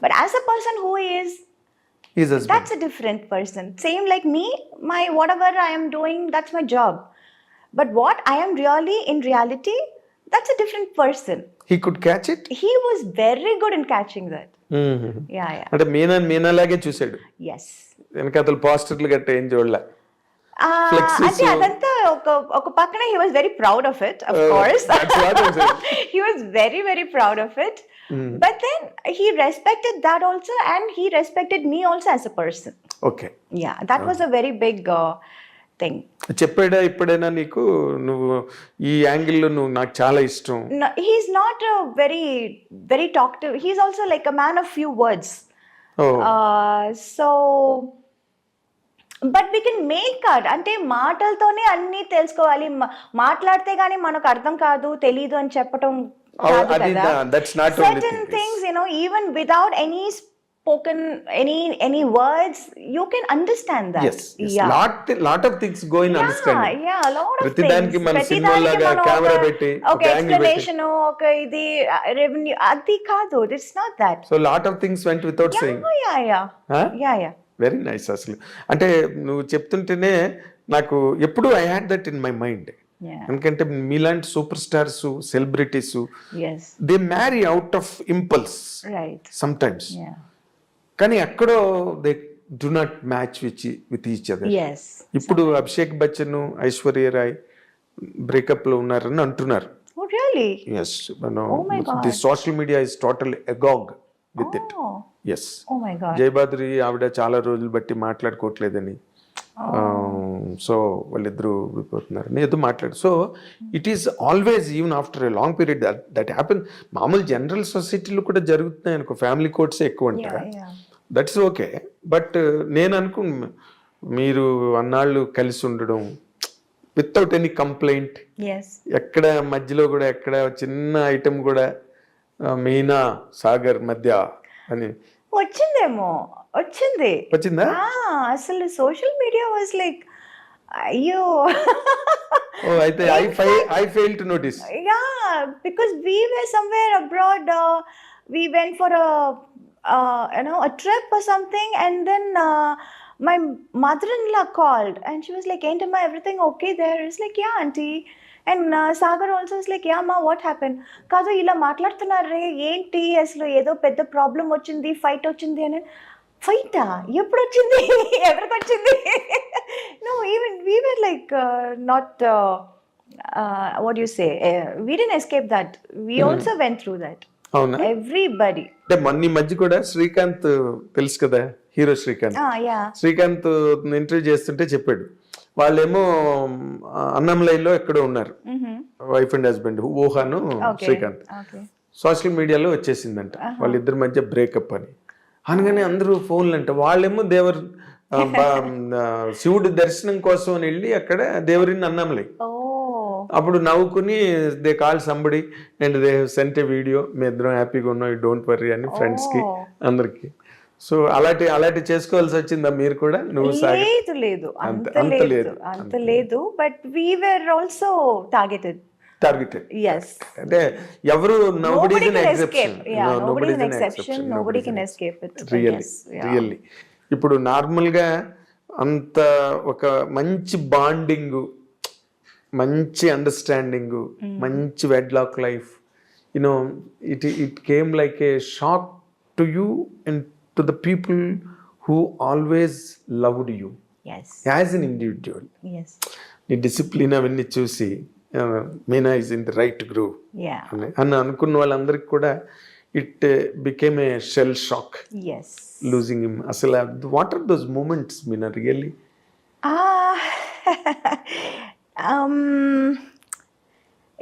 But as a person who is, his husband. that's a different person. Same like me, my whatever I am doing, that's my job. But what I am really in reality, that's a different person. He could catch it. He was very good in catching that. Yeah. అంటే మీనాలాగే చూసాడు. Yes. వెనకాతలు పోస్టర్లు గట్ట ఏం చూడలే. అంటే అదంతా ఒక పక్కన he was very proud of it, of course. That's what I'm saying. He was very, very proud of it. But then he respected that also, and he respected me also as a person. Okay. Yeah, that was a very big thing. చెప్పాడా ఇప్పుడైనా నీకు, నువ్వు ఈ యాంగిల్లో నువ్వు నాకు చాలా ఇష్టం? No, he's not a very, very talkative. He's also like a man of few words. Oh. So but we can make out. అంటే మాటలతోనే అన్నీ తెలుసుకోవాలి, మాట్లాడితే గానీ మనకు అర్థం కాదు, తెలీదు అని చెప్పటం కాదు కదా. Certain things, you know, even without any spoken any words, you can understand that. Yes. lot of things go in understanding. Yeah, a lot of ప్రతి దానికి మన సినిమాలాగా కెమెరా పెట్టి ఒక ఎక్స్ప్లనేషన్, ఒక ఇది రెవెన్యూ, అది కాదు. It's not that. So lot of things went without saying. Yeah. Very nice. అసలు అంటే నువ్వు చెప్తుంటేనే నాకు ఎప్పుడు I had that in my mind. ఎందుకంటే మీలాంటి super stars, celebrities, they marry out of impulse some times, కానీ ఎక్కడో they do not match with each other. ఇప్పుడు అభిషేక్ బచ్చన్, ఐశ్వర్య రాయ్ బ్రేకప్ లో ఉన్నారని అంటున్నారు. Yes, the social media is total agog with it. Yes, Jayabhaduri ఆవిడ చాలా రోజులు బట్టి మాట్లాడుకోవట్లేదని, సో వాళ్ళిద్దరూ విడిపోతున్నారని ఏదో మాట్లాడు. So it is always, even after a long period, that happen. మామూలు జనరల్ సొసైటీలో కూడా జరుగుతున్నాయి అనుకో, ఫ్యామిలీ కోర్ట్సే ఎక్కువ ఉంటాయి, దట్స్ ఓకే. బట్ నేను అనుకున్నా మీరు అన్నాళ్ళు కలిసి ఉండడం వితౌట్ ఎనీ కంప్లైంట్, ఎక్కడ మధ్యలో కూడా ఎక్కడ చిన్న ఐటమ్ కూడా మీనా సాగర్ మధ్య అని వచ్చిందా? అసలు సోషల్ మీడియా వాజ్ లైక్, అయ్యో. అయితే I failed to notice. Yeah, because we were somewhere abroad, we went for a trip or something, and then my mother-in-law called and she was like, "Ain't everything okay there?" It's like, "Yeah, auntie." And Sagar also is like, "Yeah ma, what happened?" కాదు ఇలా మాట్లాడుతున్నారే ఏంటి, అసలు ఏదో పెద్ద problem వచ్చింది, fight వచ్చింది అని. ఫైటా? ఎప్పుడు వచ్చింది? ఎవరికి వచ్చింది? No, even we were like not what do you say, we didn't escape that, we also went through that. అవునా? Everybody. అంటే మొన్న మధ్య కూడా శ్రీకాంత్ తెలుసు కదా, హీరో శ్రీకాంత్. శ్రీకాంత్ ఇంటర్వ్యూ చేస్తుంటే చెప్పాడు, వాళ్ళేమో అన్నంలైలో ఎక్కడో ఉన్నారు, వైఫ్ అండ్ హస్బెండ్, ఊహాను శ్రీకాంత్. సోషల్ మీడియాలో వచ్చేసిందంట వాళ్ళిద్దరి మధ్య బ్రేకప్ అని. అనగానే అందరూ ఫోన్లు అంట, వాళ్ళేమో దేవర్ శివుడు దర్శనం కోసం అని వెళ్ళి అక్కడ దేవరిని అన్నంలై. అప్పుడు నవ్వుకుని they call somebody and they sent a video, మీ ఇద్దరం హ్యాపీగా ఉన్నాం, యూ డోంట్ వర్రీ అని ఫ్రెండ్స్కి అందరికి. సో అలాంటి చేసుకోవాల్సి వచ్చిందా మీరు కూడా? నువ్వు లేదు అంత లేదు, but we were also targeted. Yes. అంటే ఎవరు nobody is an exception. Nobody is an exception. Nobody can escape it. Really. ఇప్పుడు నార్మల్గా అంత ఒక మంచి బాండింగ్, మంచి అండర్స్టాండింగ్, మంచి wedlock life, you know it came like a shock to you and to the people who always loved you as an individual. నీ discipline అవన్నీ చూసి Meena is in the right groove అని అనుకున్న వాళ్ళందరికి కూడా it became a shell shock losing him. అసలు what are those moments Meena really?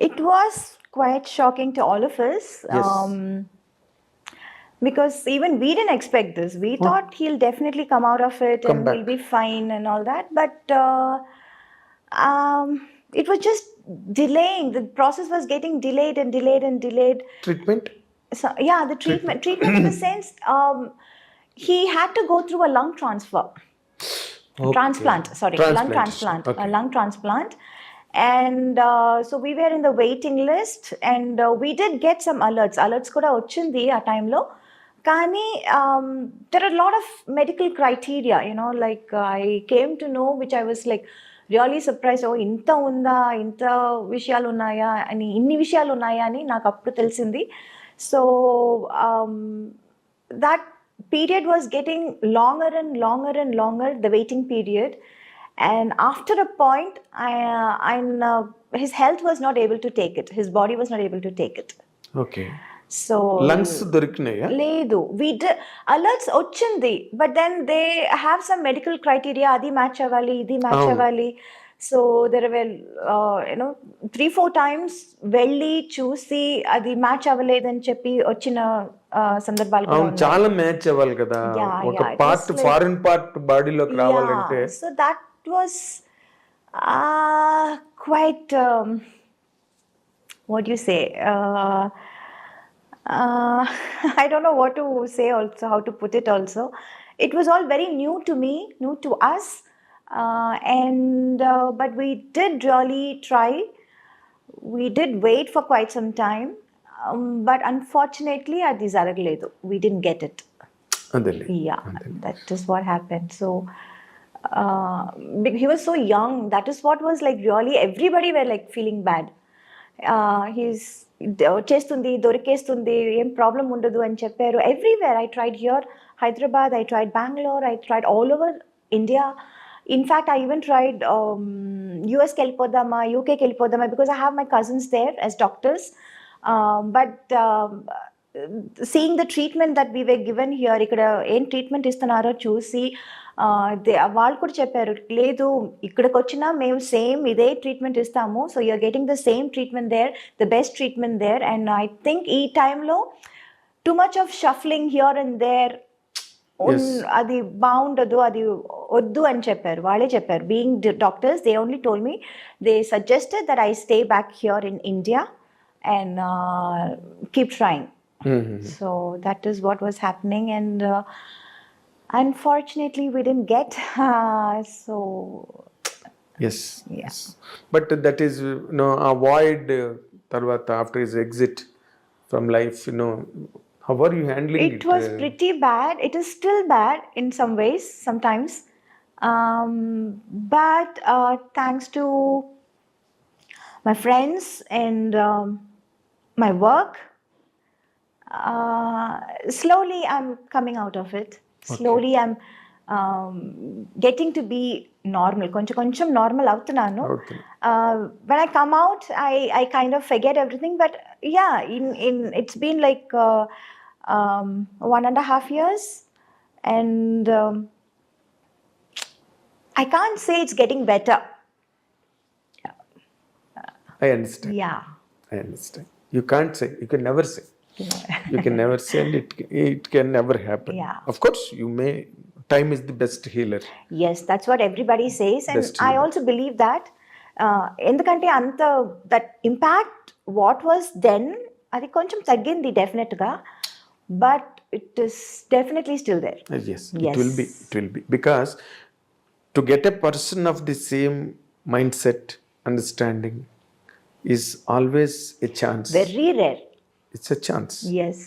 It was quite shocking to all of us. Because even we didn't expect this. We thought he'll definitely come out of it and he'll be fine and all that. But it was just delaying. The process was getting delayed. Treatment? So, yeah, the treatment in the sense, he had to go through a lung transplant. Lung transplant. Okay. A lung transplant. And so we were in the waiting list, and we did get some alerts kuda ochindi aa time lo, కానీ there are a lot of medical criteria, like I came to know, which I was like really surprised. Oh, ఇంత ఉందా, ఇంత విషయాలు ఉన్నాయా అని, ఇన్ని విషయాలు ఉన్నాయా అని నాకు అప్పుడు తెలిసింది. So that period was getting longer and longer and longer, the waiting period. And after a point, his health was not able to take it. His body was not able to take it. Okay. So lungs దొరికినాయా? లేదు, alerts వచ్చింది, but then they have some medical criteria, అది match అవ్వాలి, ఇది match అవ్వాలి. So there well 3-4 times వెళ్ళి చూసి అది మ్యాచ్ అవ్వలేదని చెప్పి వచ్చిన సందర్భాలు కూడా అవును, చాలా మ్యాచ్ అవ్వాలి కదా, ఒక పార్ట్ ఫారిన్ పార్ట్ బాడీలోకి రావాలంటే. So that was quite what do you say, I don't know what to say also, how to put it also. It was all very new to me, new to us, and but we did really try. We did wait for quite some time, but unfortunately adi zaragaledu, we didn't get it. అదేలే. Yeah, that is what happened. So he was so young, that is what was like really everybody were like feeling bad. He's చేస్తుంది, దొరికేస్తుంది, ఏం problem ఉండదు అని చెప్పారు. Everywhere I tried here, Hyderabad, I tried Bengaluru, I tried all over India. In fact I even tried యూఎస్కి వెళ్ళిపోదామా, యూకేకి వెళ్ళిపోదామా, because I have my cousins there as doctors. But seeing the treatment that we way given here, ఇక్కడ ఏం treatment ఇస్తున్నారో చూసి వాళ్ళు కూడా చెప్పారు, లేదు ఇక్కడికి వచ్చినా మేము సేమ్ ఇదే ట్రీట్మెంట్ ఇస్తాము, so you're getting the same treatment there, the best treatment there. And I think ఈ టైంలో too much of shuffling here and there అది బాగుండదు, అది వద్దు అని చెప్పారు, వాళ్ళే చెప్పారు. Being doctors, they only told me, they suggested that I stay back here in India and keep trying. So that is what was happening. And unfortunately we didn't get, so yes. But that is avoid tarvata, after his exit from life, how are you handling it? It was pretty bad. It is still bad in some ways sometimes, but thanks to my friends and my work, slowly I'm coming out of it. Slowly I'm getting to be normal. కొంచెం normal అవుతున్నాను. When I come out, I kind of forget everything. But yeah, in it's been like 1.5 years, and I can't say it's getting better. I understand. Yeah. I understand. You can't say. You can never say. You can never say, and it can never happen. Yeah. Of course, you may. Time is the best healer. Yes, that's what everybody says, and Best I healer. also believe that. ఎందుకంటే అంత that impact what was then, అది కొంచెం తగ్గింది డెఫినెట్గా, but it is definitely still there. Yes, it will be. It will be, because to get a person of the same mindset, understanding, is always a chance. Very rare. It's a chance. Yes.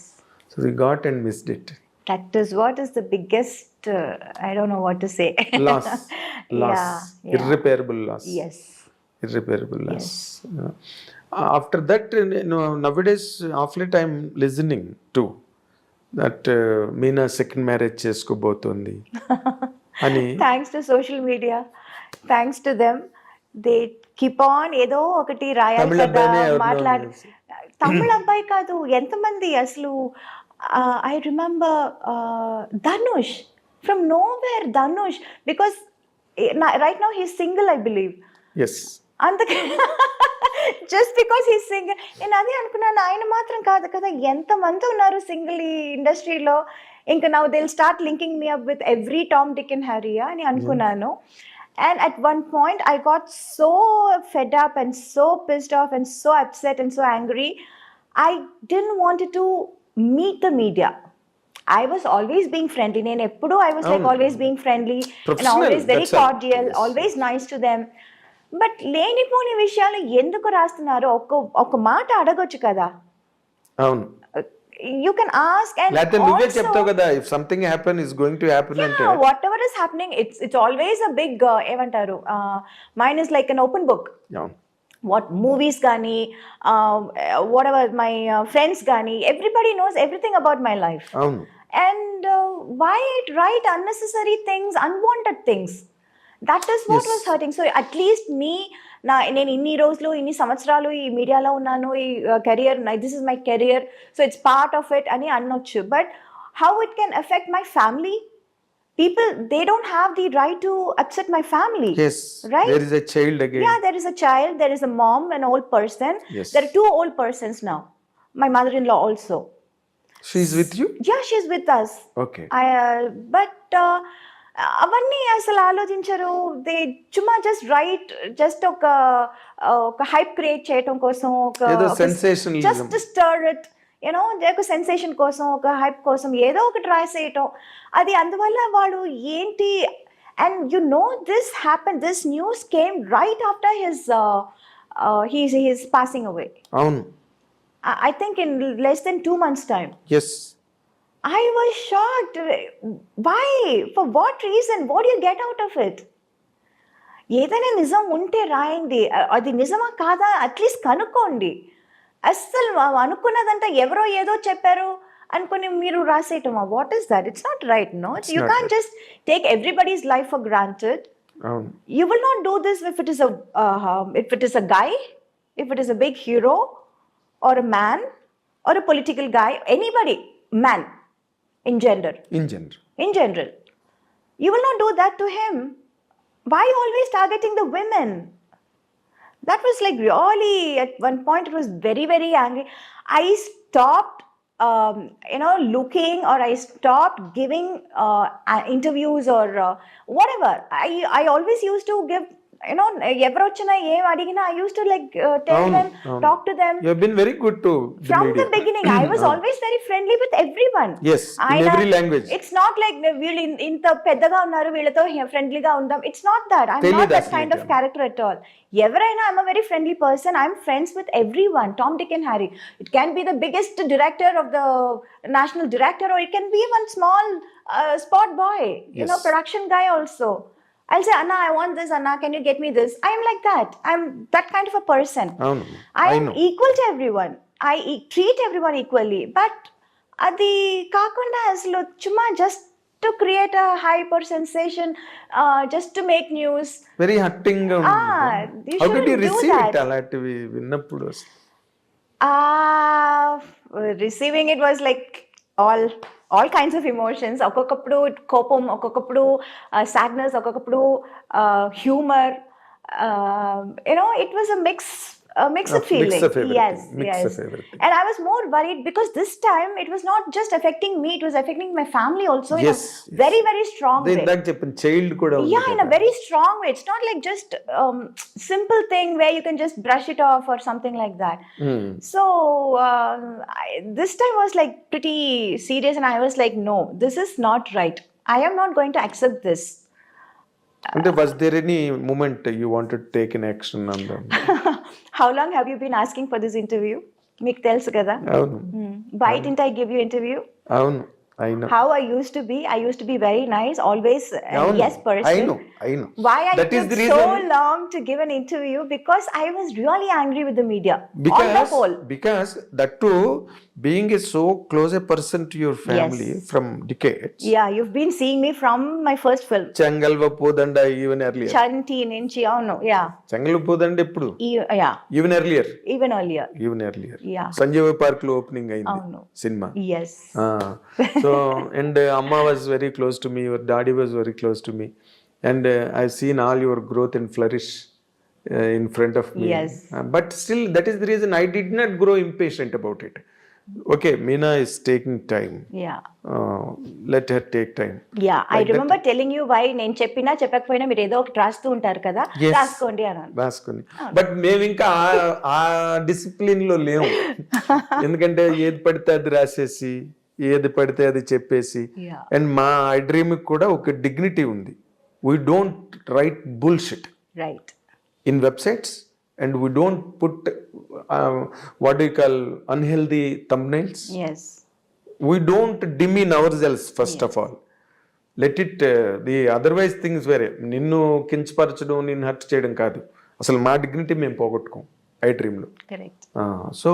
So we got and missed it. That is what is the biggest, I don't know what to say. Loss. Yeah. Irreparable loss. Yes. Irreparable loss. After that, nowadays, of late I'm listening to that Meena second marriage చేసుకోబోతోంది అని. Thanks to social media, thanks to them, they keep on ఏదో ఒకటి రాయాలి కదా, మాట్లాడి. తమిళ అబ్బాయి కాదు, ఎంతమంది అసలు. I remember Dhanush, from nowhere Dhanush, because right now he's single, I believe. Yes. అందుకే జస్ట్ బికాస్ హీస్ సింగిల్, నేను అదే అనుకున్నాను, ఆయన మాత్రం కాదు కదా, ఎంతమంది ఉన్నారు సింగిల్ ఈ ఇండస్ట్రీలో. ఇంకా now they will start linking me up with every Tom, Dick and Harry అని అనుకున్నాను. And at one point, I got so fed up and so pissed off and so upset and so angry. I didn't want to meet the media. I was always being friendly. I was like always being friendly and always very cordial, always nice to them. But లేనిపోని విషయాలు ఎందుకు రాస్తున్నారు? ఒక మాట అడగొచ్చు కదా. అవును. you can ask, and లేకపోతే నువ్వే also, చెప్తావు కదా, if something happen is going to happen అంటే. yeah, whatever is happening, it's always a big ఏమంటారు, mine is like an open book. అవును. What movies gani, whatever my friends gani, everybody knows everything about my life. అవును. And why write unnecessary things, unwanted things? That is what was hurting. So at least me, నేను ఇన్ని రోజులు ఇన్ని సంవత్సరాలు ఈ మీడియాలో ఉన్నాను, ఈ career, this is my career, so it's part of it అని అనొచ్చు. But how it can affect my family? People, they don't have the right to upset my family. Yes, right? there is a child again. Yeah, there is a child, there is a mom, an old person. Yes. There are two old persons now. My mother-in-law also. She's with you? Yeah, she's with us. Okay. But అవన్నీ అసలు ఆలోచించరు. They చుమ్మా just right, just ఒక hype create చేయటం కోసం, just stir it, you know, ఒక sensation కోసం, ఒక హైప్ కోసం ఏదో ఒకటి రాసేయటం. అది అందువల్ల వాళ్ళు ఏంటి, and you know this happen, this news came right after his passing away. అవును. I think in less than 2 months' time. Yes. I was shocked. Why? For what reason? What do you get out of it? ఏదైనా నిజం ఉంటే రాయండి, అది నిజమా కాదా at least కనుక్కోండి. అస్సలు అనుకున్నదంతా ఎవరో ఏదో చెప్పారు అనుకుని మీరు రాసేయటమా? What is that? It's not right. No, you can't just take everybody's life for granted. You will not do this if it is a guy, if it is a big hero or a man or a political guy, anybody, man, in general, you will not do that to him. Why always targeting the women? That was like really, at one point it was very, very angry. I stopped looking, or I stopped giving interviews or whatever. I always used to give, ఎవరు వచ్చినా ఏం అడిగినా I used to tell them, talk to them. You have been very good to the from media. The beginning. I was always very friendly with everyone. Yes, in every language. It's not like వీళ్ళు ఇంత పెద్దగా ఉన్నారు వీళ్ళతో ఫ్రెండ్లీగా ఉందాం. It's not that. I'm not that kind of character at all. ఎవరైనా, I'm a very friendly person. I'm friends with everyone, Tom, Dick and Harry. It can be the biggest director of the national director, or it can be one small spot boy, production guy also. I'll say, Anna, I want this. Anna, can you get me this? I am like that. I'm that kind of a person. I am equal to everyone. I treat everyone equally. But adi kakunda aslu chuma just to create a hype or sensation, just to make news. Very hurting. How did you receive it? Alativi vinnappudu receiving it was like all kinds of emotions. ఒక్కొక్కప్పుడు కోపం, ఒక్కొక్కప్పుడు sadness, ఒక్కొక్కప్పుడు humor. It was a mixed feeling. Yes. And I was more worried because this time it was not just affecting me, it was affecting my family also in a very, very strong way. ఇందాక చెప్పిన child కూడా ఉంది. Yeah, in a very strong way. It's not like just simple thing where you can just brush it off or something like that. So this time was like pretty serious, and I was like, no, this is not right. I am not going to accept this. And was there any moment you wanted to take an action on them? How long have you been asking for this interview? Meek telusu kada. Avunu. Why didn't I give you interview? Avunu. I know. How I used to be. I used to be very nice, always yes person. I know. Why I that took so long to give an interview? Because I was really angry with the media. On the whole. Because that too, being a so close a person to your family from decades. Yeah, you've been seeing me from my first film. Changalva Podanda even earlier. Chanti Ninchi, no, yeah. Changalva Podanda eppudu? Yeah. Even earlier. Even earlier. Yeah. Sanjeeva Park lo opening ayindi. Cinema. Yes. So, and Amma was very close to me, your daddy was very close to me, and I've seen all your growth and flourish in front of me. Yes. But still, that is the reason I did not grow impatient about it. Okay, Meena is taking time. Yeah. Let her take time. Yeah, I remember telling you why నేను చెప్పినా చెప్పకపోయినా మీరు ఏదో ఒకటి రాస్తూ ఉంటారు కదా, రాసుకోండి అన్నాను. రాసుకోండి. బట్ మేము ఇంకా ఆ డిసిప్లిన్ లో లేము. ఎందుకంటే ఏది పడితే అది రాసేసి, ఏది పడితే అది చెప్పేసి, అండ్ మా ఐ డ్రీమ్ కూడా ఒక డిగ్నిటీ ఉంది. We don't write bullshit. Right. In websites, and we don't put what do you call unhealthy thumbnails. Yes. we don't demean ourselves first of all. Let it the otherwise things వేరే. నిన్ను కించపరచడం, నిన్ను hurt చేయడం కాదు. అసలు మా dignity మేము పోగొట్టుకోం ఐ డ్రీమ్లో. సో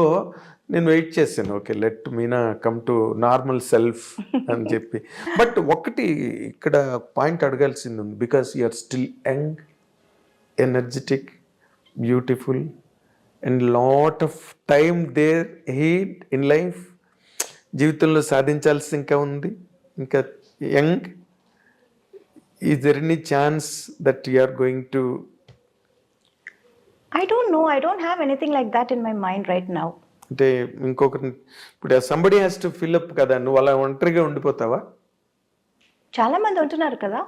నేను వెయిట్ చేశాను, okay let Meena come to normal self అని చెప్పి. బట్ ఒకటి ఇక్కడ పాయింట్ అడగాల్సింది ఉంది, because you are still young, energetic, beautiful and lot of time there ahead in life. జీవితంలో సాధించాల్సి ఇంకా ఉంది, ఇంకా young. Is there any chance that you are going to? I don't know. I don't have anything like that in my mind right now. అంటే ఇంకొకటి ఇప్పుడు somebody has to fill up కదా, నువ్వు అలా ఒంటరిగా ఉండిపోతావా? చాలా మంది ఉంటున్నారు కదా.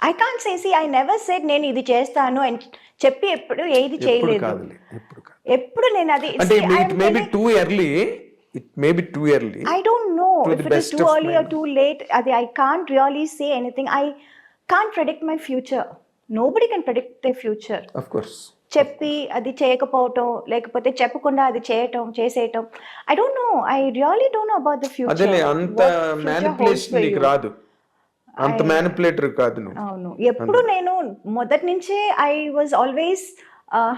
I can't say, see, I never said నేను ఇది చేస్తాను అని చెప్పి ఎప్పుడు ఏది చేయలేదు. ఎప్పుడు నేను అది అంటే it may be too early. It may be too early. I don't know if it is too early or too late. I can't really say anything. I can't predict my future. Nobody can predict their future. Of course. చెప్పి అది చేయకపోవటం, లేకపోతే చెప్పకుండా అది చేసేయటం. I don't know. I really don't know about the future. అదేలే, అంత manipulation నీకు రాదు, అంత మ్యానిపులేటర్ కాదు నువ్వు. అవును. ఎప్పుడు నేను మొదటి నుంచే I was always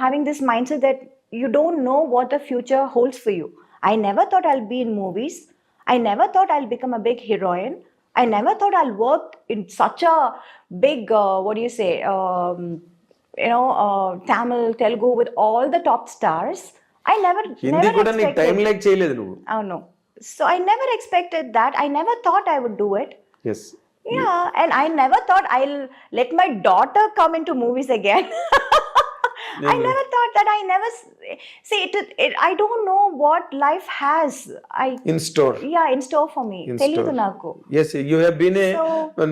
having this mindset that you don't know what the future holds for you. I never thought I'll be in movies. I never thought I'll become a big heroine. I never thought I'll work in such a big, what do you say, Tamil, Telugu with all the top stars. I never expected. Time like చేయలేదు నువ్వు. అవును. So I never expected that. I never thought I would do it. Yes. Yeah, and I never thought I'll let my daughter come into movies again. I never thought that. I never see it. I don't know what life has. In store. Yeah, in store for me. తెలియదు నాకు. Yes, you have been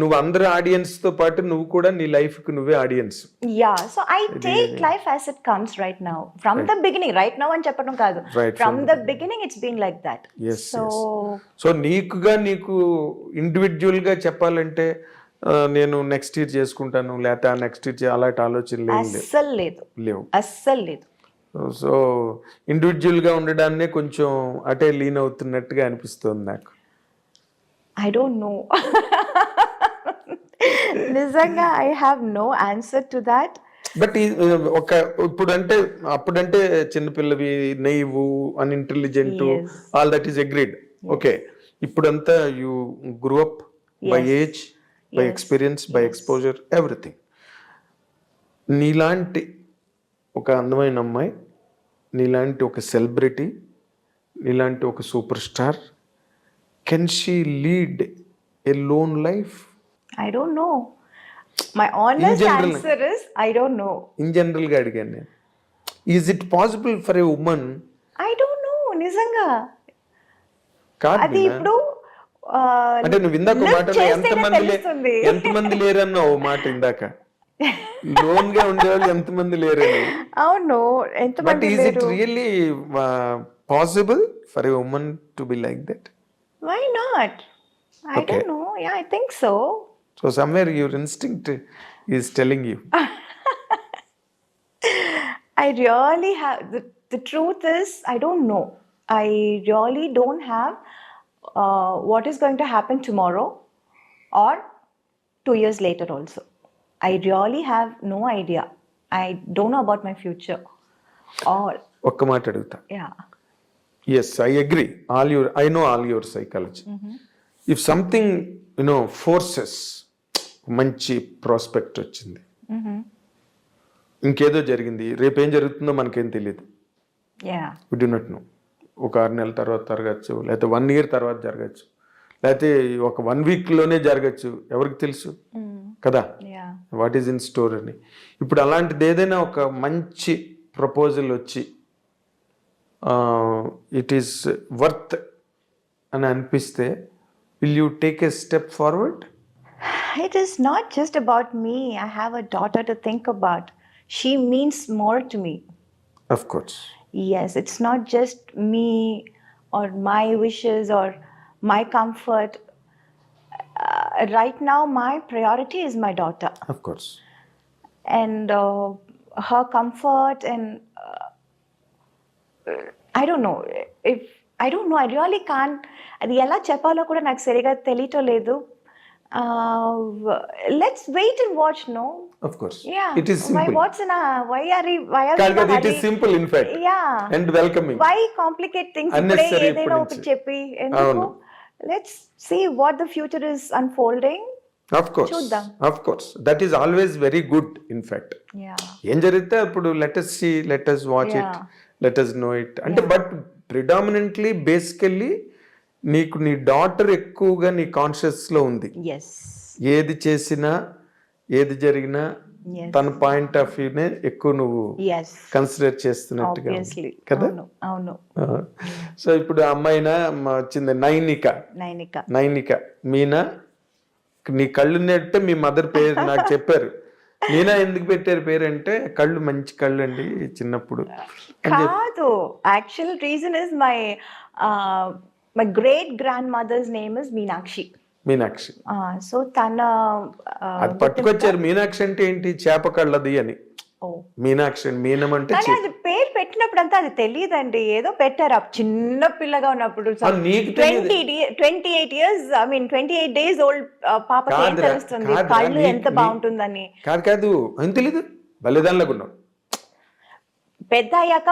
నువ్వు అందరు audience తో పాటు నువ్వు కూడా నీ life కు నువ్వే audience. Yeah, so I take life as it comes right now. From the beginning, right now అని చెప్పడం కాదు. From the beginning it's been like that. Yes. So నీకు ఇండివిడ్యువల్ గా చెప్పాలంటే నేను నెక్స్ట్ ఇయర్ చేసుకుంటాను, లేకపోతే నెక్స్ట్ ఇయర్ అలాంటి ఆలోచనలు లేవు. అస్సలు లేదు. సో ఇండివిజువల్గా ఉండడాన్నే కొంచెం అటే లీన్ అవుతున్నట్టుగా అనిపిస్తుంది నాకు. ఐ డోంట్ నో, నిజంగా I have no answer to that. But అప్పుడంటే చిన్నపిల్లవి, naive, unintelligent, all that is agreed. Okay, ఇప్పుడంతా you grew up by age, by experience, by exposure, everything. నీలాంటి ఒక అందమైన అమ్మాయి, నీలాంటి ఒక సెలబ్రిటీ, నీలాంటి ఒక super star, can she lead a lone life? I don't know. My honest answer is I don't know. In general గా అడిగాను నేను. Is it possible for a women? I don't know, నిజంగా కాదు. అది ఇప్పుడు అంటే నువ్వు ఇందాక మాటలో ఎంతమంది లేరన్నావు మాట ఇందాక, లోన్ గా ఉండేవాళ్ళు ఎంతమంది లేరని. అవును, but is it really possible for a woman to be like that? Why not? I don't know. Yeah, I think so. So somewhere your instinct is telling you. I really have, the truth is I don't know. I really don't have what is going to happen tomorrow or 2 years later also. I really have no idea. I don't know about my future. ఒక్క మాట అడుగుతా. Yeah. Yes, I agree. I know all your psychology. If something, forces, మంచి prospect వచ్చింది, ఇంకేదో జరిగింది, రేపేం జరుగుతుందో మనకేం తెలియదు. We do not know. ఒక 6 నెలల తర్వాత జరగచ్చు, లేకపోతే 1 year తర్వాత జరగచ్చు, లేకపోతే ఒక 1 weekలోనే జరగచ్చు, ఎవరికి తెలుసు కదా వాట్ ఈజ్ ఇన్ స్టోర్ అని. ఇప్పుడు అలాంటిది ఏదైనా ఒక మంచి ప్రపోజల్ వచ్చి ఇట్ ఈస్ వర్త్ అని అనిపిస్తే, will you take a step forward? It is not just about me. I have a daughter to think about. She means more to me. Of course. Yes, it's not just me or my wishes or my comfort. Right now, my priority is my daughter. Of course. And her comfort, and I don't know. If I don't know, I really can't. అది ఎలా చెప్పాలో కూడా నాకు సరిగా తెలియటం లేదు. Let's wait and watch, no? Of course. Yeah. It is simple. Why are we కాదు, in a it is hurry? simple in fact. Yeah. And welcoming. Why complicate things? Unnecessary ఏదైనా ఇప్పుడు ఒకటి నుంచి. చెప్పి ఎందుకు? అవును. Let's see what the future is unfolding. Of course. చూద్దాం. Of course. That is always very good in fact. Yeah. ఏం జరిగితే అప్పుడు let us see, let us watch it, Yeah. let us know it. అంటే but predominantly basically నీకు నీ daughter ఎక్కువగా నీ కాన్షియస్లో ఉంది. Yes. ఏది చేసినా ఏది జరిగినా Yes. తన పాయింట్ ఆఫ్ వ్యూనే ఎక్కువ నువ్వు Yes. కన్సిడర్ చేస్తున్నట్టుగా ఉంది. Obviously. కదా. అవును. సో ఇప్పుడు అమ్మాయినా వచ్చింది నైనిక మీనా, నీ కళ్ళు నెట్టే మీ మదర్ పేరు నాకు చెప్పారు. మీనా ఎందుకు పెట్టారు పేరు అంటే కళ్ళు మంచి కళ్ళు అండి చిన్నప్పుడు. కాదు, actual reason is my great grand mother's name is Meenakshi. So తన అది పట్టుకొచ్చారు. మీనాక్షి అంటే ఏంటి? చేప కళ్ళది అని. మీనాక్షి మీనం అంటే కానీ అది పేరు పెట్టినప్పుడు అంతా అది తెలియదండి, ఏదో పెట్టారు చిన్న పిల్లగా ఉన్నప్పుడు. 28 years, I mean 28 days old పాపకి ఏం తెలుస్తుంది కళ్ళు ఎంత బాగుంటుందని? కాదు ఏం తెలీదు, బలిదానిలాగా ఉన్నావు. పెద్ద అయ్యాక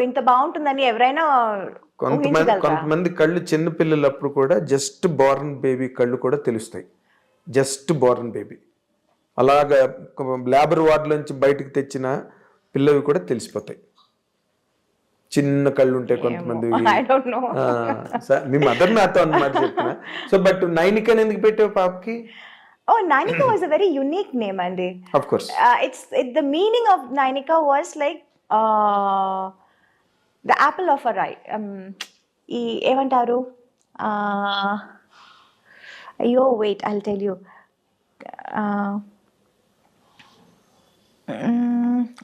ఇంత బాగుంటుందని ఎవరైనా కొంతమంది కళ్ళు చిన్న పిల్లలప్పుడు కూడా జస్ట్ బోర్న్ బేబీ కళ్ళు కూడా తెలుస్తాయి. జస్ట్ బోర్న్ బేబీ అలాగా లేబర్ వార్డులోంచి బయటకు తెచ్చిన పిల్లవి కూడా తెలిసిపోతాయి. చిన్న కళ్ళు ఉంటాయి కొంతమంది. మీ మదర్ నాతో అన్నమాట చెప్పిన. సో బట్ నైనిక ఎందుకు పెట్టావు పాపకి? Oh, Nainika was a very unique name, Andy. Of course. The meaning of Nainika was like the apple of her eye. ఏమంటారు? అయ్యో wait, I'll tell you.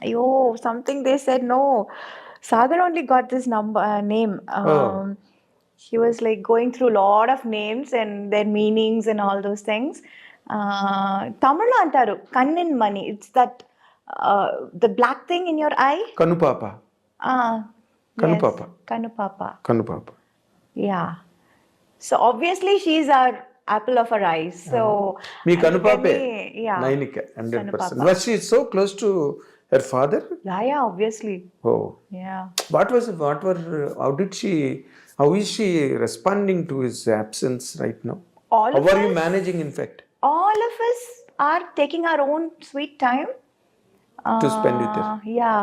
అయ్యో something they said. No, Sagar only got this name. He was like going through a lot of names and their meanings and all those things. Tamil antaru kannin mani. It's that the black thing in your eye. Kanupapa. Kanupapa. Yeah. So obviously she's our apple of her eyes. So me Kanupape. Yeah. Nainika 100%. Was she so close to her father? Yeah, obviously. Oh. Yeah. How is she responding to his absence right now? How are you managing in fact? All of us are taking our own sweet time to spend with her. Yeah.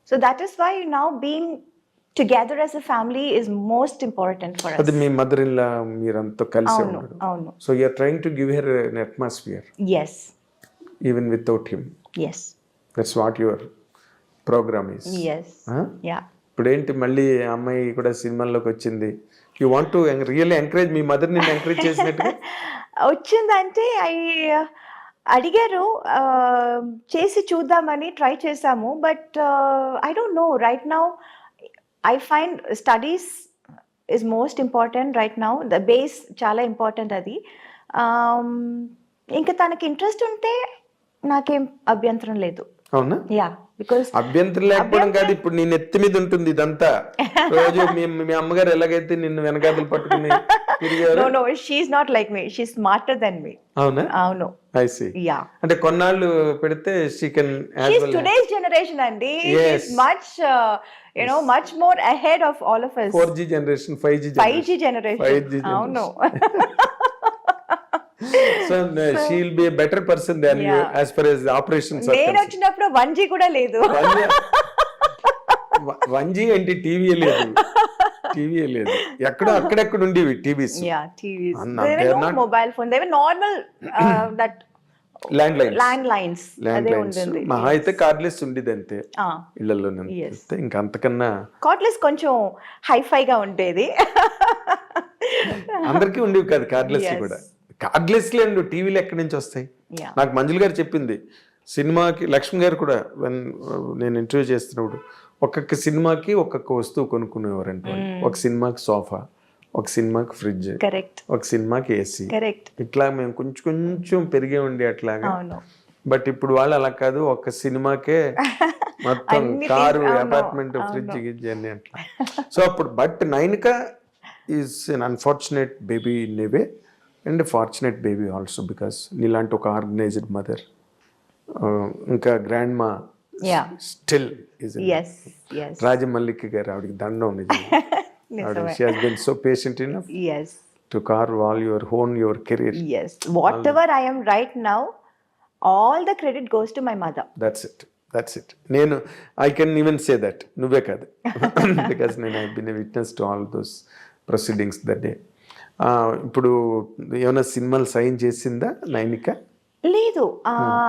So that is why now being together as a family is most important for us. Adi me mother-in-law meeranto kalise unnaru. Avunu. So you are trying to give her an atmosphere. Yes. Even without him. Yes. That's what your program is. Yes. Huh? Yeah. ఇప్పుడేంటి మళ్ళీ అమ్మాయి కూడా సినిమాల్లోకి వచ్చింది. You want to really encourage me mother నిన్ను encourage చేసినట్టుగా వచ్చిందంటే అడిగారు, చేసి చూద్దామని ట్రై చేసాము. But I don't no, right now I find studies is most important right now. The base చాలా ఇంపార్టెంట్ అది. ఇంకా తనకి ఇంట్రెస్ట్ ఉంటే నాకేం అభ్యంతరం లేదు. అవునా? యా, బికాజ్ అభ్యంతరం లేకపోవడం కాదు, ఇప్పుడు నీ నెత్తి మీద ఉంటుంది ఇదంతా. రోజు మీ అమ్మగారు ఎలాగైతే నిన్ను వెనకాతలు పట్టుకుని తిరిగారు. No no, she is not like me, she is smarter than me. అవునా? అవును. I see. యా, అంటే కొన్నాళ్ళు పెడితే she can as well. Today's generation అండి. She is much much more ahead of all of us. 4G generation, 5G generation. అవును. So she will be a better person than you as far as the operations are concerned. నేను వచ్చినప్పుడు 1G కూడా లేదు. 1G అంటే TV లేదు. అక్కడెక్కడ ఉండేవి TVs. Mobile phone, they were normal that landlines. అదే ఉంటుంది. మహా అయితే కార్డ్లెస్ ఉండేది అంతే ఇళ్లలో. ఇంకా అంతకన్నా కార్డ్లెస్ కొంచెం హైఫైగా ఉండేది. అందరికీ ఉండేవి కాదు కార్డ్లెస్ కూడా. కార్డ్లెస్ లేండు టీవీలు ఎక్కడి నుంచి వస్తాయి? నాకు మంజుల గారు చెప్పింది. సినిమాకి లక్ష్మి గారు కూడా నేను ఇంటర్వ్యూ చేస్తున్నప్పుడు ఒక్కొక్క సినిమాకి ఒక్కొక్క వస్తువు కొనుక్కునేవారంటే, ఒక సినిమాకి సోఫా, ఒక సినిమాకి ఫ్రిడ్జ్, ఒక సినిమాకి ఏసీ, ఇట్లా మేము కొంచెం పెరిగే ఉండి అట్లాగా. బట్ ఇప్పుడు వాళ్ళు అలా కాదు, ఒక సినిమాకే మొత్తం అన్ని కారు, things, అవును, అపార్ట్మెంట్, ఫ్రిడ్జ్ అవును. గిడ్జ్ అన్ని అట్లా. సో అప్పుడు but Nainika is an unfortunate baby in a way and fortunate baby also because నీలాంటి ఒక ఆర్గనైజ్డ్ మదర్, ఇంకా grandma Yeah. Still is Yes, yes. Rajamallika garu, ఆవిడకి దండం నిజంగా. ఆవిడ నిజమే. She has been so patient enough Yes, to carve all your own your career. yes. Whatever I am right now, all the credit goes to my mother. That's it. నేను I can even say that, నువ్వే కాదు, because నేను I been witness to all those proceedings that day. ఇప్పుడు ఏమైనా సినిమాలు sign చేసిందా నైనిక? లేదు,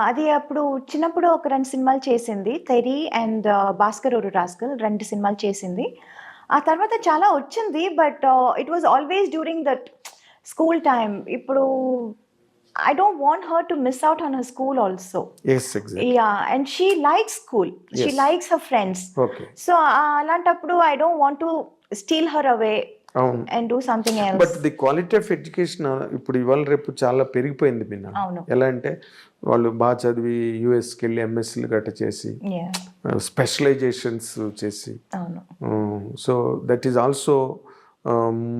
అది అప్పుడు చిన్నప్పుడు ఒక 2 సినిమాలు చేసింది, తెరి అండ్ భాస్కర్ ఒక రాస్కల్, 2 సినిమాలు చేసింది. ఆ తర్వాత చాలా వచ్చింది, but it was always during that school time. ఇప్పుడు I don't want her to miss out on her school also. Yes, exactly. Yeah, and she likes school. She Yes. likes her friends. Okay. So అలాంటప్పుడు I don't want to steal her away అవును. and do something else. But the quality of education ఇప్పుడు ఇవాళ రేపు చాలా పెరిగిపోయింది బిన్న. అవును. ఎలా అంటే వాళ్ళు బాగా చదివి యూఎస్కి వెళ్ళి ఎంఎస్సీలు గట్ట చేసి Yeah, స్పెషలైజేషన్స్ చేసి, అవును. So that is also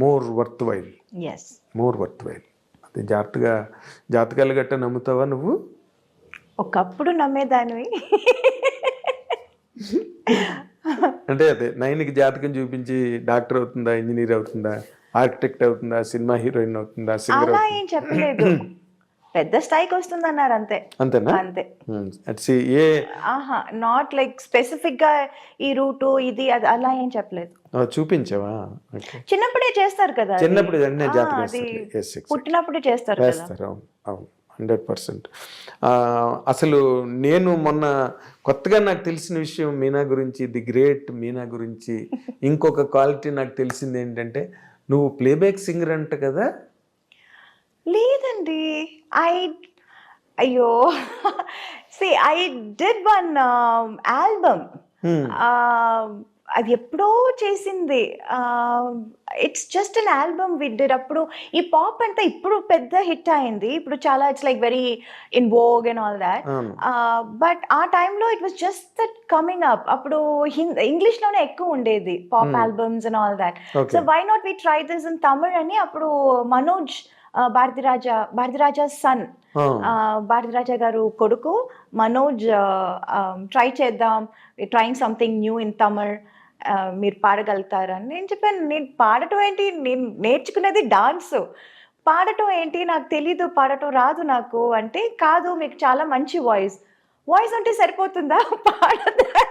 more worth while. Yes. అది జాతకాలు గట్ట నమ్ముతావా నువ్వు? ఒకప్పుడు నమ్మేదానివి. అంటే అదే నైన్కి జాతకం చూపించి డాక్టర్ అవుతుందా, ఇంజనీర్ అవుతుందా, ఆర్కిటెక్ట్ అవుతుందా, సినిమా హీరోయిన్ అవుతుందా, సింగర్ అలా అవుతుందా? ఏం చెప్పలేదు. పెద్ద స్థాయికి వస్తుందన్నారు అంతే. అంతేనా? అంతే. అట్సి ఏ ఆహా, నాట్ లైక్ స్పెసిఫిక్ గా ఈ రూటు ఇది అది అలా ఏం చెప్పలేదు. చూపించావా? ఓకే. చిన్నప్పుడే చేస్తారు కదా అది. చిన్నప్పుడు అన్నీ జాతకం అది వేస్తారు. Yes, exactly. పుట్టినప్పుడే చేస్తారు కదా. వేస్తారు. అవును 100%. అసలు నేను మొన్న కొత్తగా నాకు తెలిసిన విషయం మీనా గురించి, ది గ్రేట్ మీనా గురించి ఇంకొక క్వాలిటీ నాకు తెలిసింది ఏంటంటే, నువ్వు ప్లేబ్యాక్ సింగర్ అంట కదా? లేదండి, అయ్యో, see I did one album. అది ఎప్పుడో చేసింది. It's just an album we did. అప్పుడు ఈ పాప్ అంతా ఇప్పుడు పెద్ద హిట్ అయింది. ఇప్పుడు చాలా it's like very in vogue and all that. అవును. బట్ ఆ టైంలో it was just that coming up. అప్పుడు ఇంగ్లీష్లోనే ఎక్కువ ఉండేది pop albums and all that. Okay. So why not we try this in Tamil అని అప్పుడు మనోజ్ భారతిరాజా సన్, భారతిరాజా గారు కొడుకు మనోజ్, ట్రై చేద్దాం, trying something new in Tamil, మీరు పాడగలుగుతారని. నేను చెప్పాను, నేను పాడటం ఏంటి, నేను నేర్చుకునేది డాన్స్, పాడటం ఏంటి, నాకు తెలీదు, పాడటం రాదు నాకు అంటే, కాదు మీకు చాలా మంచి వాయిస్ అంటే సరిపోతుందా, పాడదా,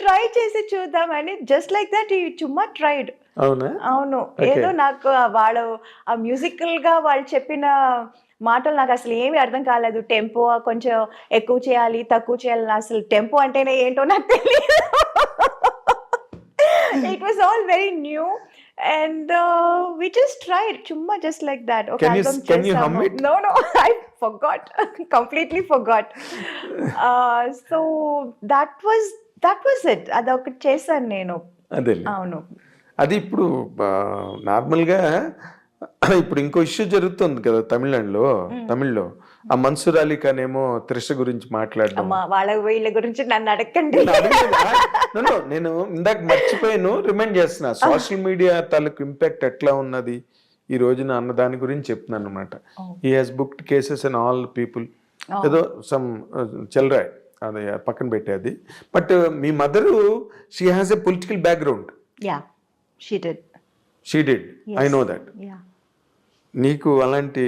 ట్రై చేసి చూద్దామని. జస్ట్ లైక్ దట్ ఈ చుమ్మా ట్రైడ్. అవునా? అవును. Okay. ఏదో నాకు వాళ్ళు ఆ మ్యూజికల్ గా వాళ్ళు చెప్పిన మాటలు నాకు అసలు ఏమీ అర్థం కాలేదు. టెంపో కొంచెం ఎక్కువ చేయాలి, తక్కువ చేయాలి, అసలు టెంపో అంటేనే ఏంటో నాకు తెలియదు. It was all very new and we just tried చుమ్మా just like that. Okay, Can you hum it? No, I forgot. Completely forgot. So that was it. అదొకటి చేశాను నేను. అదే. అవును. అది ఇప్పుడు నార్మల్గా ఇప్పుడు ఇంకో ఇష్యూ జరుగుతుంది కదా తమిళ్లో ఆ మన్సూర్ అలీ ఖాన్ ఏమో త్రిష గురించి మాట్లాడడం. అమ్మా, వీళ్ళ గురించి నన్ను అడగండి. నేను ఇందాక మర్చిపోయాను, రిమైండ్ చేస్తున్నా. సోషల్ మీడియా తాలూకు ఇంపాక్ట్ ఎట్లా ఉన్నది ఈ రోజున అన్న దాని గురించి చెప్తున్నాను అనమాట. He has booked cases and all people, ఏదో సమ్ చెల్రాయ్, అది పక్కన పెట్టేది. But me mother, she has a political background. Yeah, she did. Yes. I know that. Yeah. నీకు అలాంటి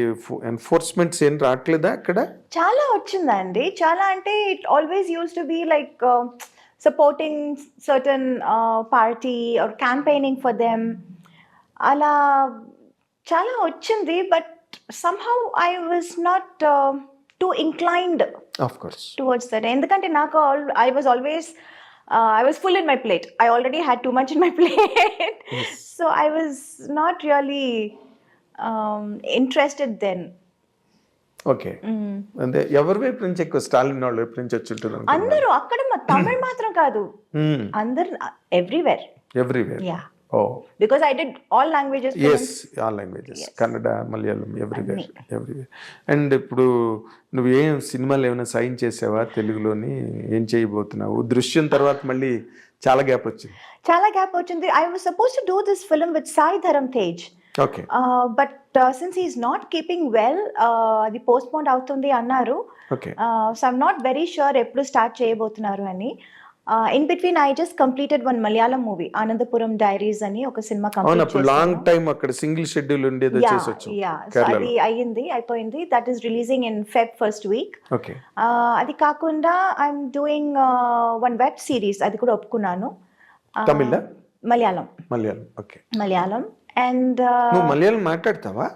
ఎన్ఫోర్స్మెంట్స్ ఏం రావట్లేదా అక్కడ? చాలా వచ్చిందండి. చాలా అంటే it always use to be like supporting certain party or campaigning for them, అలా చాలా వచ్చింది. But somehow I was not too inclined of course towards that. ఎందుకంటే నాకు I was always I was full in my plate. I already had too much in my plate. Yes. So I was not really interested then. Okay. అంటే ఎవరి వైపు నుంచి ఎక్కువ, స్టాలిన్ వాళ్ళ వైపు నుంచి వచ్చి ఉంటుంది అందరూ అక్కడ తమిళ్ మాత్రం కాదు, అందరు everywhere. Everywhere. Yeah. Oh because I did all languages films. Yes all languages Kannada Malayalam everywhere and ఇప్పుడు నువ్వేం సినిమాలు ఏమైనా సైన్ చేసావా తెలుగులోని? ఏం చేయబోతున్నావు? దృశ్యం తర్వాత మళ్ళీ చాలా గ్యాప్ వచ్చింది. Chala gap ochindi. I was supposed to do this film with Sai Dharam Tej. Okay But since he's not keeping well, అది postponed అవుతుంది అన్నారు. Okay So I'm not very sure ఎప్పుడు స్టార్ట్ చేయబోతున్నారు అని. In between I just completed one Malayalam movie, Anandapuram Diaries అని ఒక cinema అవును, complete అప్పుడు లాంగ్ టైం అక్కడ సింగిల్ షెడ్యూల్ ఉండేది చేసి వచ్చాం సో అది అయిపోయింది. That is releasing in Feb first week. Okay అది కాకుండా I'm doing one web series, అది కూడా ఒప్పుకున్నాను. తమిళ మలయాళం ఓకే. మలయాళం అండ్ నువ్వు మలయాళం మాట్లాడతావా?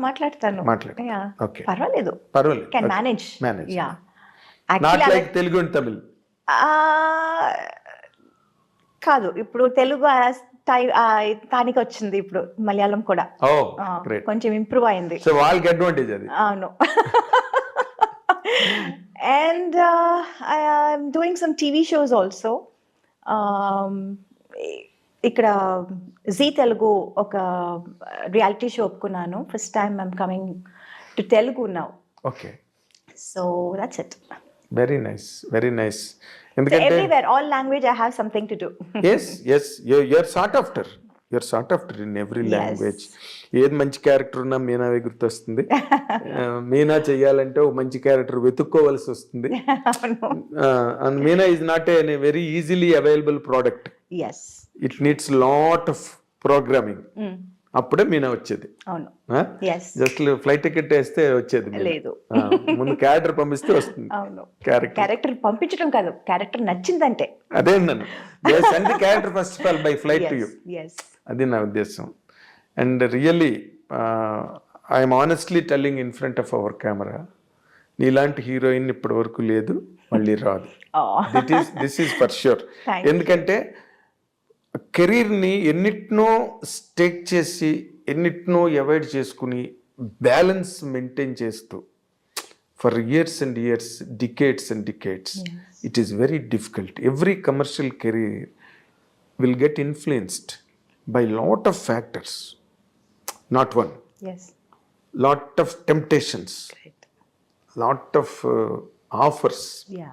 మాట్లాడతాను. మాట్లాడు. Yeah. ఓకే పర్వాలేదు, పర్వాలేదు. Can manage. Yeah not like Telugu and Tamil. కాదు, ఇప్పుడు తెలుగు తానికి వచ్చింది, ఇప్పుడు మలయాళం కూడా ఓ గ్రేట్. కొంచెం ఇంప్రూవ్ అయింది. సో వాళ్ళకి అడ్వాంటేజ్ అది. అవును. And I'm doing some TV shows also. ఇక్కడ జీ తెలుగు ఒక రియాలిటీ షో ఒప్పుకున్నాను. First time I'm coming to Telugu now. Okay, so that's it. Very nice, very nice. So ఎందుకంటే everywhere, all language, I have something to do. Yes you're sort after in every language. ఏది మంచి character ఉన్నా మీనావే గుర్తొస్తుంది. మీనా చెయ్యాలంటే ఒక మంచి character వెతుక్కోవలసి వస్తుంది. And Meena is not a very easily available product. Yes. It needs lot of programming. అప్పుడే మీనా వచ్చేది. అవును. Yes. జస్ట్ ఫ్లైట్ టికెట్ వేస్తే వచ్చేది మీనా. లేదు. ముందు క్యారెక్టర్ పంపిస్తే వస్తుంది. అవును. క్యారెక్టర్ పంపించడం కాదు, క్యారెక్టర్ నచ్చిందంటే. అదే నన్ను send the character first of all by flight to you. Yes. అది నా ఉద్దేశం. And really I'm honestly telling in front of our camera, నీలాంటి హీరోయిన్ ఇప్పటి వరకు లేదు, మళ్ళీ రాదు. This is for sure. Thank you. ఎందుకంటే కెరీర్ని ఎన్నిటినో స్టేక్ చేసి ఎన్నిటినో అవాయిడ్ చేసుకుని బ్యాలెన్స్ మెయింటైన్ చేస్తూ for years and years, decades and decades, it is very difficult. Every commercial career will get influenced by lot of factors, not one. Yes. Lot of temptations. Great. Lot of offers. Yeah.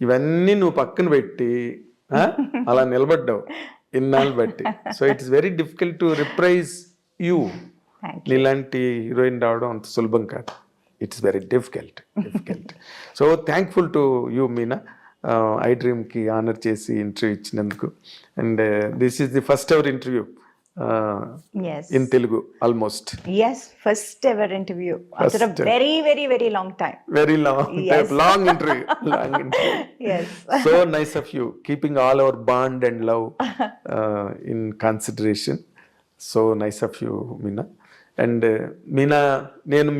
ఇవన్నీ నువ్వు పక్కన పెట్టి అలా నిలబడ్డావు ఇన్నాళ్ళు బట్టి. So it's very difficult to reprise you. Thank you. నీలాంటి heroine రావడం అంత సులభం కాదు. It's very difficult. So thankful to you Meena, ఐ డ్రీమ్కి ఆనర్ చేసి ఇంటర్వ్యూ ఇచ్చినందుకు. And this is the first ever interview Yes. In Telugu almost. Yes, first ever interview after a very, very, very long time. Very long Yes. long interview. Yes. So nice of you, keeping all our bond and love in consideration. So nice of you, Meena. And Meena, నేను